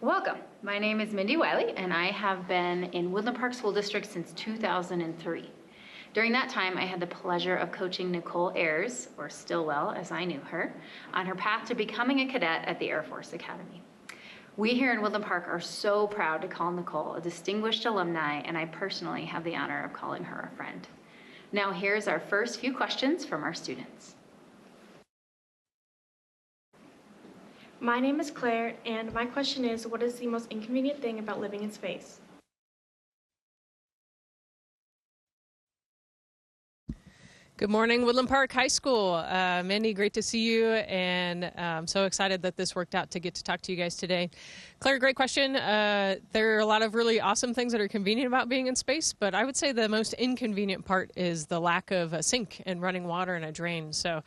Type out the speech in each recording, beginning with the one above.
Welcome. My name is Mindy Wiley, and I have been in Woodland Park School District since 2003. During that time, I had the pleasure of coaching Nicole Ayers, or Stillwell as I knew her, on her path to becoming a cadet at the Air Force Academy. We here in Woodland Park are so proud to call Nicole a distinguished alumni, and I personally have the honor of calling her a friend. Now here's our first few questions from our students. My name is Claire, and my question is, what is the most inconvenient thing about living in space? Good morning, Woodland Park High School. Mindy, great to see you, and I'm so excited that this worked out to get to talk to you guys today. Claire, great question. There are a lot of really awesome things that are convenient about being in space, but I would say the most inconvenient part is the lack of a sink and running water and a drain. So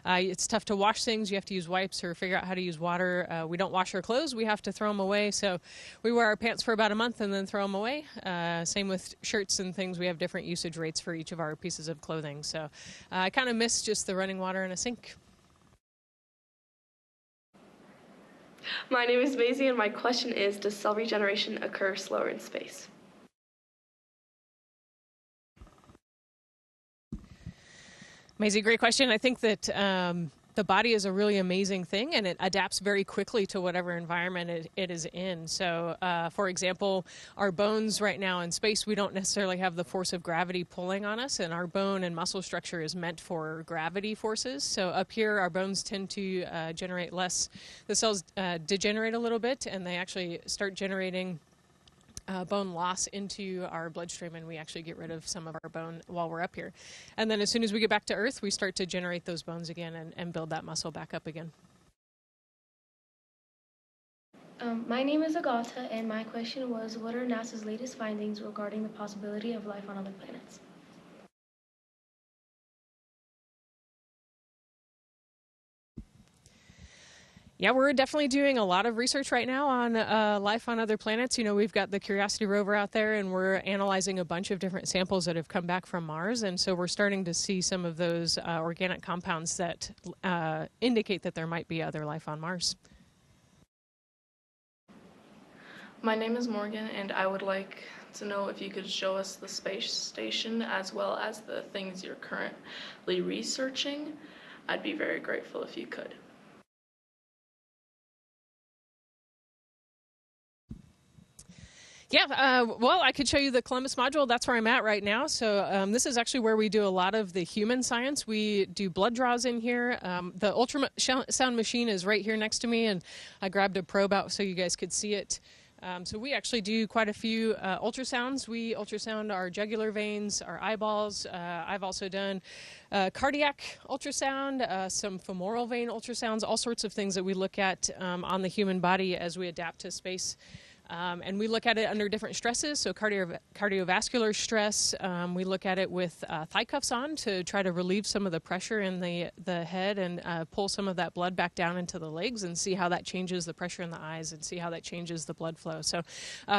it's tough to wash things. You have to use wipes or figure out how to use water. We don't wash our clothes. We have to throw them away. So we wear our pants for about a month and then throw them away. Same with shirts and things. We have different usage rates for each of our pieces of clothing. So I kind of miss just the running water in a sink. My name is Maisie, and my question is, does cell regeneration occur slower in space? Maisie, great question. I think that the body is a really amazing thing, and it adapts very quickly to whatever environment it is in. So, for example, our bones right now in space, we don't necessarily have the force of gravity pulling on us, and our bone and muscle structure is meant for gravity forces. So up here, our bones tend to generate less. The cells degenerate a little bit, and they actually start generating bone loss into our bloodstream, and we actually get rid of some of our bone while we're up here. And then as soon as we get back to Earth, we start to generate those bones again and build that muscle back up again. My name is Agata, and my question was, what are NASA's latest findings regarding the possibility of life on other planets? Yeah, we're definitely doing a lot of research right now on life on other planets. You know, we've got the Curiosity rover out there, and we're analyzing a bunch of different samples that have come back from Mars. And so we're starting to see some of those organic compounds that indicate that there might be other life on Mars. My name is Morgan, and I would like to know if you could show us the space station as well as the things you're currently researching. I'd be very grateful if you could. Yeah, well, I could show you the Columbus module. That's where I'm at right now. So this is actually where we do a lot of the human science. We do blood draws in here. The ultrasound machine is right here next to me, and I grabbed a probe out so you guys could see it. So we actually do quite a few ultrasounds. We ultrasound our jugular veins, our eyeballs. I've also done cardiac ultrasound, some femoral vein ultrasounds, all sorts of things that we look at on the human body as we adapt to space. And we look at it under different stresses, so cardiovascular stress. We look at it with thigh cuffs on to try to relieve some of the pressure in the head and pull some of that blood back down into the legs and see how that changes the pressure in the eyes and see how that changes the blood flow. So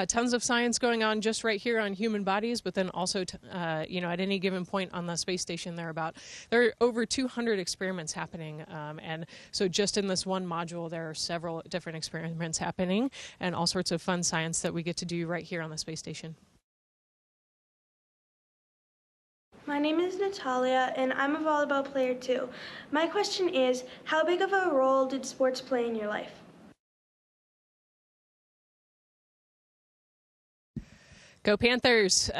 tons of science going on just right here on human bodies, but then also, you know, at any given point on the space station, there are over 200 experiments happening. And so just in this one module, there are several different experiments happening and all sorts of fun science that we get to do right here on the space station. My name is Natalia, and I'm a volleyball player too. My question is, how big of a role did sports play in your life? Go Panthers.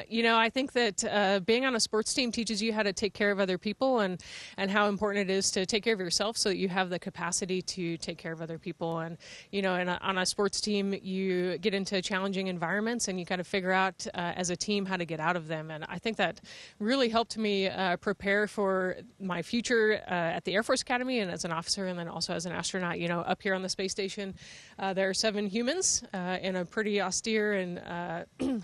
You know, I think that being on a sports team teaches you how to take care of other people and how important it is to take care of yourself so that you have the capacity to take care of other people. And, you know, on a sports team, you get into challenging environments and you kind of figure out as a team how to get out of them. And I think that really helped me prepare for my future at the Air Force Academy and as an officer and then also as an astronaut. You know, up here on the space station, there are 7 humans in a pretty austere and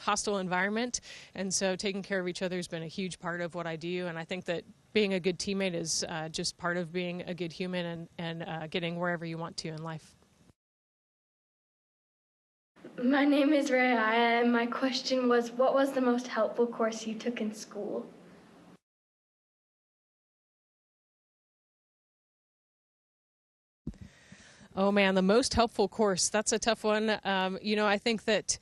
hostile environment, and so taking care of each other has been a huge part of what I do, and I think that being a good teammate is just part of being a good human and getting wherever you want to in life. My name is Raya, and my question was, what was the most helpful course you took in school? Oh man, the most helpful course. That's a tough one. I think that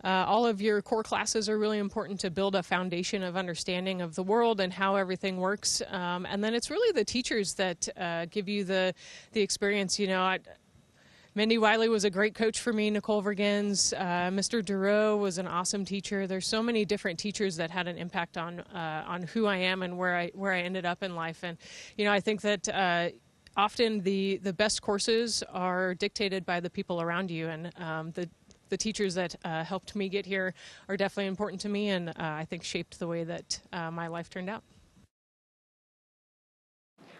all of your core classes are really important to build a foundation of understanding of the world and how everything works. And then it's really the teachers that give you the experience. Mindy Wiley was a great coach for me. Nicole Vergens, Mr. Duro was an awesome teacher. There's so many different teachers that had an impact on who I am and where I ended up in life. And I think that often the best courses are dictated by the people around you, and the teachers that helped me get here are definitely important to me, and I think shaped the way that my life turned out.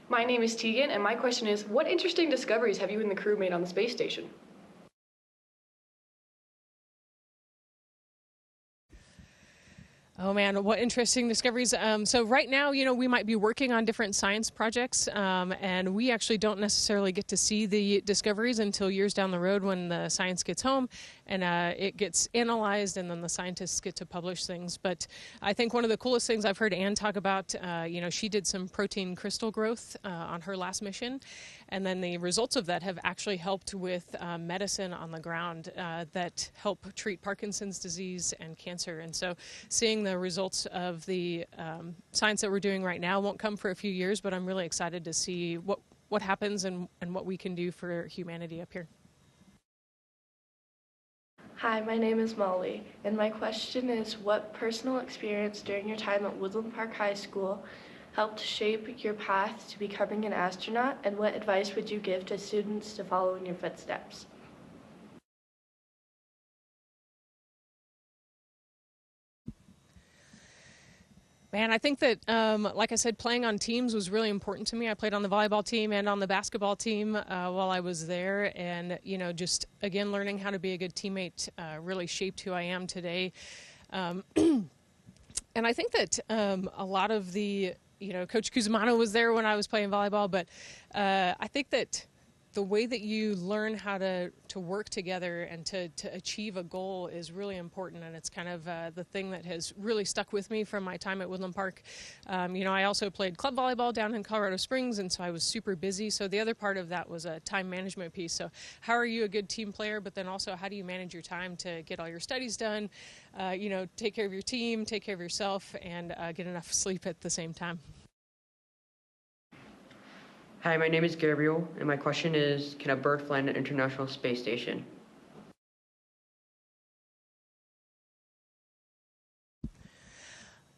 My name is Tegan, and my question is, what interesting discoveries have you and the crew made on the space station? Oh man, what interesting discoveries. So right now, we might be working on different science projects, and we actually don't necessarily get to see the discoveries until years down the road when the science gets home and it gets analyzed, and then the scientists get to publish things. But I think one of the coolest things I've heard Anne talk about, she did some protein crystal growth on her last mission, and then the results of that have actually helped with medicine on the ground that help treat Parkinson's disease and cancer. And so seeing the results of the science that we're doing right now won't come for a few years, but I'm really excited to see what happens and what we can do for humanity up here. Hi, my name is Molly, and my question is, what personal experience during your time at Woodland Park High School helped shape your path to becoming an astronaut, and what advice would you give to students to follow in your footsteps? Man, I think that, like I said, playing on teams was really important to me. I played on the volleyball team and on the basketball team while I was there. And, just, again, learning how to be a good teammate really shaped who I am today. And I think that a lot of the, Coach Kuzmano was there when I was playing volleyball. But I think that the way that you learn how to work together and to achieve a goal is really important, and it's kind of the thing that has really stuck with me from my time at Woodland Park. I also played club volleyball down in Colorado Springs, and so I was super busy. So the other part of that was a time management piece. So how are you a good team player, but then also how do you manage your time to get all your studies done, take care of your team, take care of yourself, and get enough sleep at the same time. Hi, my name is Gabriel, and my question is, can a bird fly in an International Space Station?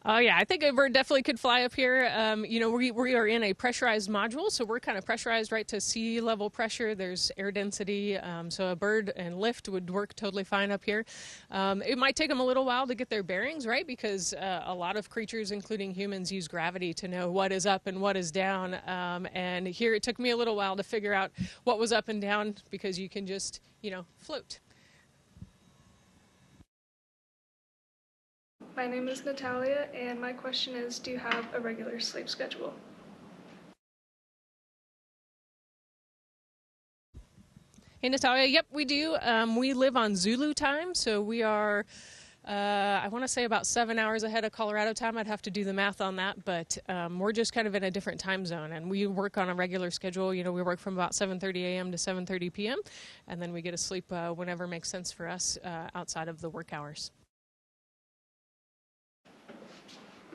Oh yeah, I think a bird definitely could fly up here. We are in a pressurized module, so we're kind of pressurized right to sea level pressure. There's air density, so a bird and lift would work totally fine up here. It might take them a little while to get their bearings, right? Because a lot of creatures, including humans, use gravity to know what is up and what is down. And here it took me a little while to figure out what was up and down because you can just, float. My name is Natalia, and my question is, do you have a regular sleep schedule? Hey Natalia, yep, we do. We live on Zulu time, so we are, I want to say about 7 hours ahead of Colorado time. I'd have to do the math on that, but we're just kind of in a different time zone, and we work on a regular schedule. We work from about 7:30 a.m. to 7:30 p.m., and then we get to sleep whenever makes sense for us outside of the work hours.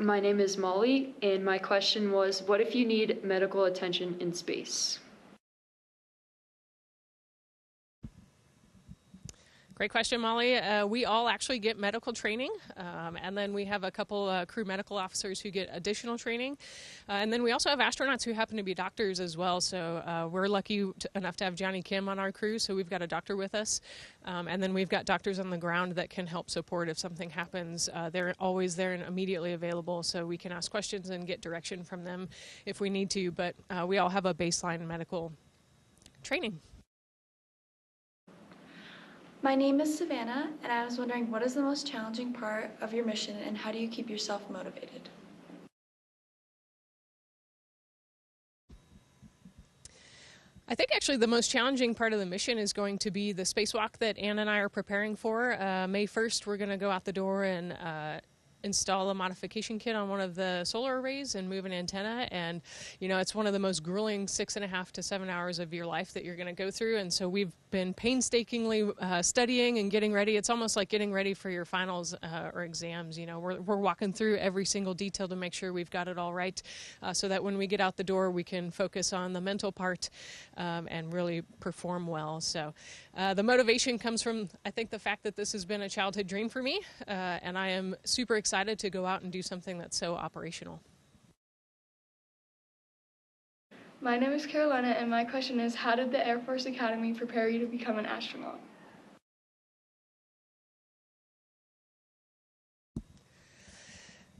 My name is Molly, and my question was, what if you need medical attention in space? Great question, Molly. We all actually get medical training, and then we have a couple crew medical officers who get additional training. And then we also have astronauts who happen to be doctors as well. So we're lucky enough to have Johnny Kim on our crew, so we've got a doctor with us. And then we've got doctors on the ground that can help support if something happens. They're always there and immediately available, so we can ask questions and get direction from them if we need to. But we all have a baseline medical training. My name is Savannah, and I was wondering, what is the most challenging part of your mission, and how do you keep yourself motivated? I think actually the most challenging part of the mission is going to be the spacewalk that Anne and I are preparing for. May 1st, we're going to go out the door and install a modification kit on one of the solar arrays and move an antenna. And, it's one of the most grueling 6.5 to 7 hours of your life that you're going to go through. And so we've been painstakingly studying and getting ready. It's almost like getting ready for your finals or exams. We're walking through every single detail to make sure we've got it all right, so that when we get out the door, we can focus on the mental part and really perform well. So the motivation comes from, I think, the fact that this has been a childhood dream for me, and I am super excited to go out and do something that's so operational. My name is Carolina, and my question is, how did the Air Force Academy prepare you to become an astronaut?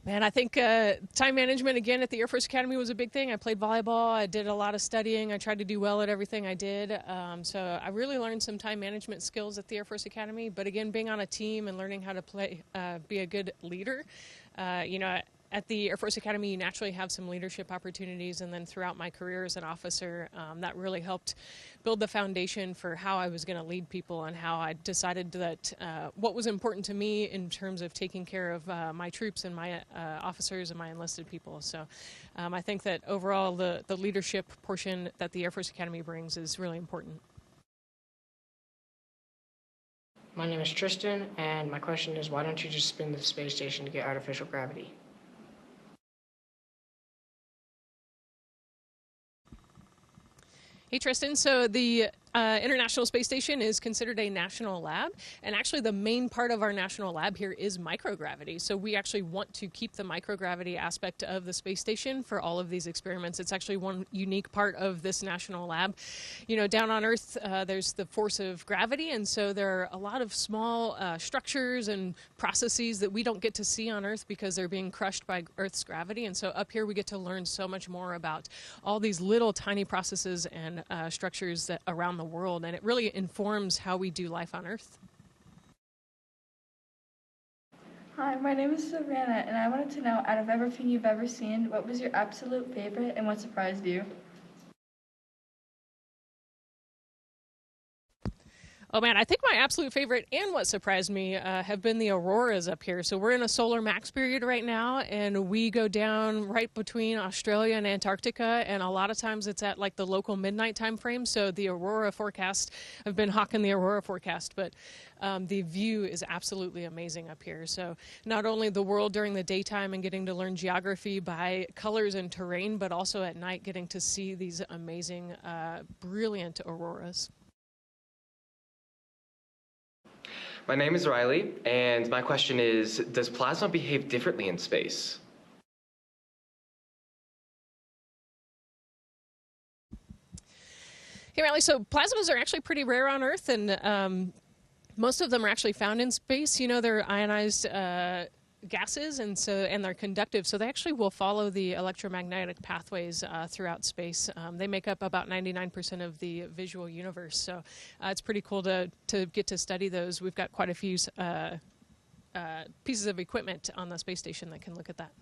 Man, I think time management, again, at the Air Force Academy was a big thing. I played volleyball. I did a lot of studying. I tried to do well at everything I did. So I really learned some time management skills at the Air Force Academy. But again, being on a team and learning how to be a good leader, at the Air Force Academy, you naturally have some leadership opportunities, and then throughout my career as an officer, that really helped build the foundation for how I was going to lead people and how I decided that what was important to me in terms of taking care of my troops and my officers and my enlisted people. So I think that overall the leadership portion that the Air Force Academy brings is really important. My name is Tristan, and my question is, why don't you just spin the space station to get artificial gravity? Hey, Tristan. So the International Space Station is considered a national lab, and actually the main part of our national lab here is microgravity. So we actually want to keep the microgravity aspect of the space station for all of these experiments. It's actually one unique part of this national lab. Down on Earth, there's the force of gravity, and so there are a lot of small structures and processes that we don't get to see on Earth because they're being crushed by Earth's gravity. And so up here we get to learn so much more about all these little tiny processes and structures that around the world, and it really informs how we do life on Earth. Hi, my name is Savannah, and I wanted to know, out of everything you've ever seen, what was your absolute favorite and what surprised you? Oh man, I think my absolute favorite and what surprised me have been the auroras up here. So we're in a solar max period right now, and we go down right between Australia and Antarctica, and a lot of times it's at like the local midnight time frame. So the aurora forecast, I've been hawking the aurora forecast, but the view is absolutely amazing up here. So not only the world during the daytime and getting to learn geography by colors and terrain, but also at night getting to see these amazing, brilliant auroras. My name is Riley, and my question is, does plasma behave differently in space? Hey, Riley, so plasmas are actually pretty rare on Earth, and most of them are actually found in space. They're ionized gases, and they're conductive, so they actually will follow the electromagnetic pathways throughout space. They make up about 99% of the visual universe, so it's pretty cool to get to study those. We've got quite a few pieces of equipment on the space station that can look at that.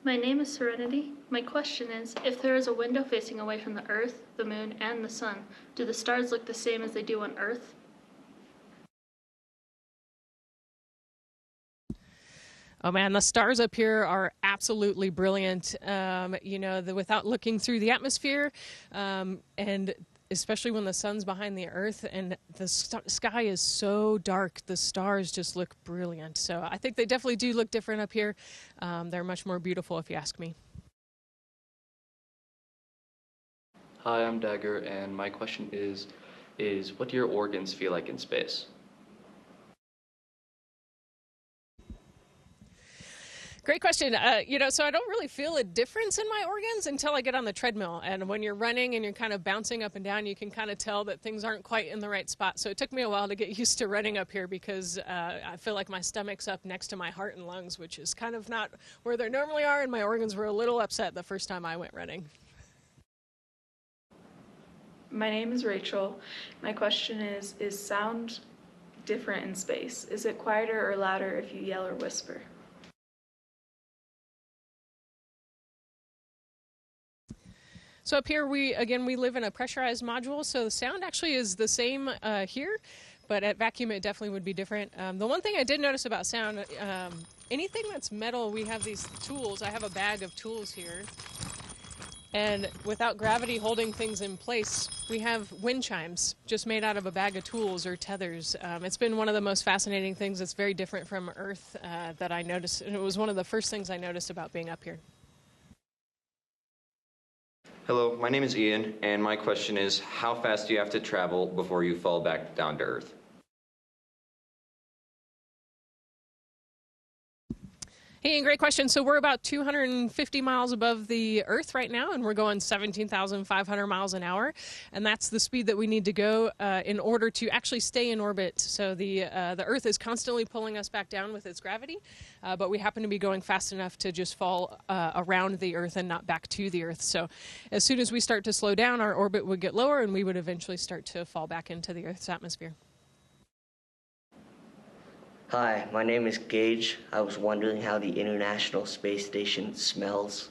My name is Serenity. My question is, if there is a window facing away from the Earth, the Moon, and the Sun, do the stars look the same as they do on Earth? Oh man, the stars up here are absolutely brilliant. Without looking through the atmosphere, and especially when the sun's behind the Earth and the sky is so dark, the stars just look brilliant. So I think they definitely do look different up here. They're much more beautiful, if you ask me. Hi, I'm Dagger, and my question is what do your organs feel like in space? Great question. So I don't really feel a difference in my organs until I get on the treadmill. And when you're running and you're kind of bouncing up and down, you can kind of tell that things aren't quite in the right spot. So it took me a while to get used to running up here because I feel like my stomach's up next to my heart and lungs, which is kind of not where they normally are. And my organs were a little upset the first time I went running. My name is Rachel. My question is sound different in space? Is it quieter or louder if you yell or whisper? So up here, we live in a pressurized module, so the sound actually is the same here, but at vacuum it definitely would be different. The one thing I did notice about sound, anything that's metal, we have these tools. I have a bag of tools here. And without gravity holding things in place, we have wind chimes just made out of a bag of tools or tethers. It's been one of the most fascinating things that's very different from Earth that I noticed. And it was one of the first things I noticed about being up here. Hello, my name is Ian, and my question is, how fast do you have to travel before you fall back down to Earth? Hey, great question. So we're about 250 miles above the Earth right now, and we're going 17,500 miles an hour, and that's the speed that we need to go in order to actually stay in orbit. So the Earth is constantly pulling us back down with its gravity, but we happen to be going fast enough to just fall around the Earth and not back to the Earth. So as soon as we start to slow down, our orbit would get lower, and we would eventually start to fall back into the Earth's atmosphere. Hi, my name is Gage. I was wondering how the International Space Station smells.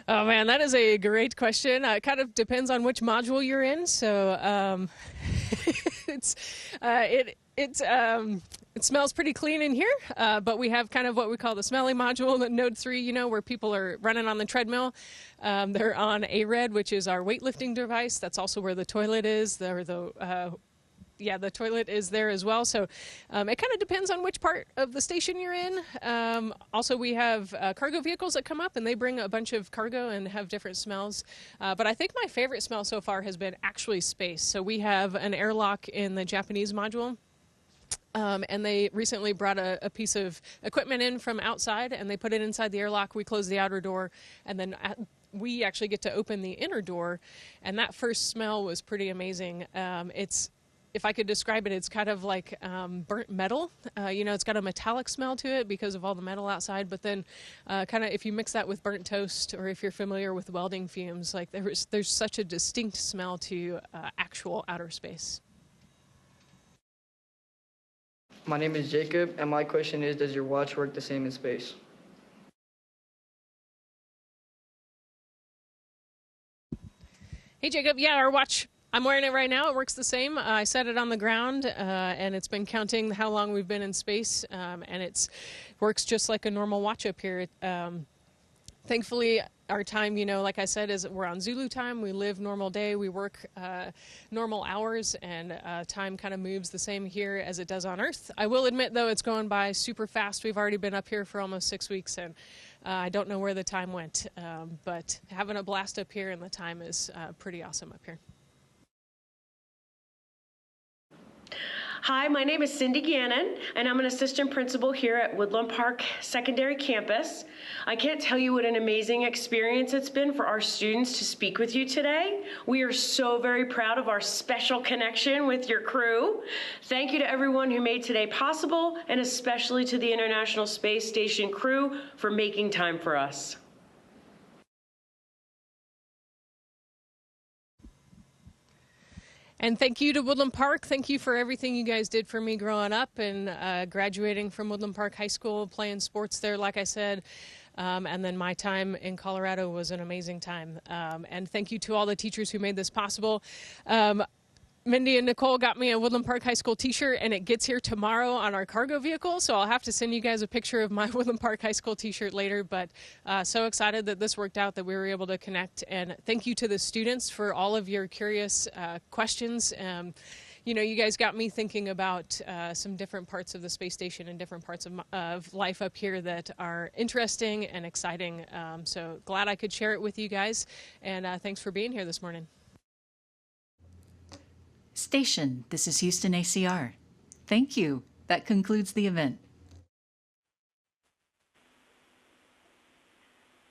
Oh man, that is a great question. It kind of depends on which module you're in. So it smells pretty clean in here, but we have kind of what we call the smelly module, Node 3, you know, where people are running on the treadmill. They're on ARED, which is our weightlifting device. That's also where the toilet is. The toilet is there as well. So it kind of depends on which part of the station you're in. Also, we have cargo vehicles that come up, and they bring a bunch of cargo and have different smells. But I think my favorite smell so far has been actually space. So we have an airlock in the Japanese module. And they recently brought a piece of equipment in from outside, and they put it inside the airlock. We close the outer door, and then we actually get to open the inner door. And that first smell was pretty amazing. If I could describe it, it's kind of like burnt metal. It's got a metallic smell to it because of all the metal outside. But then kind of if you mix that with burnt toast, or if you're familiar with welding fumes, like there's such a distinct smell to actual outer space. My name is Jacob, and my question is, does your watch work the same in space? Hey, Jacob. Yeah, our watch, I'm wearing it right now. It works the same. I set it on the ground, and it's been counting how long we've been in space, and it works just like a normal watch up here. Thankfully, our time, like I said, is we're on Zulu time. We live normal day. We work normal hours, and time kind of moves the same here as it does on Earth. I will admit, though, it's going by super fast. We've already been up here for almost 6 weeks, and I don't know where the time went. But having a blast up here, and the time is pretty awesome up here. Hi, my name is Cindy Gannon, and I'm an assistant principal here at Woodland Park Secondary Campus. I can't tell you what an amazing experience it's been for our students to speak with you today. We are so very proud of our special connection with your crew. Thank you to everyone who made today possible, and especially to the International Space Station crew for making time for us. And thank you to Woodland Park. Thank you for everything you guys did for me growing up and graduating from Woodland Park High School, playing sports there, like I said. And then my time in Colorado was an amazing time. And thank you to all the teachers who made this possible. Mindy and Nicole got me a Woodland Park High School t-shirt, and it gets here tomorrow on our cargo vehicle, so I'll have to send you guys a picture of my Woodland Park High School t-shirt later, but so excited that this worked out, that we were able to connect. And thank you to the students for all of your curious questions. You guys got me thinking about some different parts of the space station and different parts of life up here that are interesting and exciting. So glad I could share it with you guys, and thanks for being here this morning. Station, this is Houston ACR. Thank you. That concludes the event.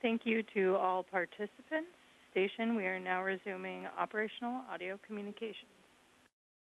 Thank you to all participants. Station, we are now resuming operational audio communication.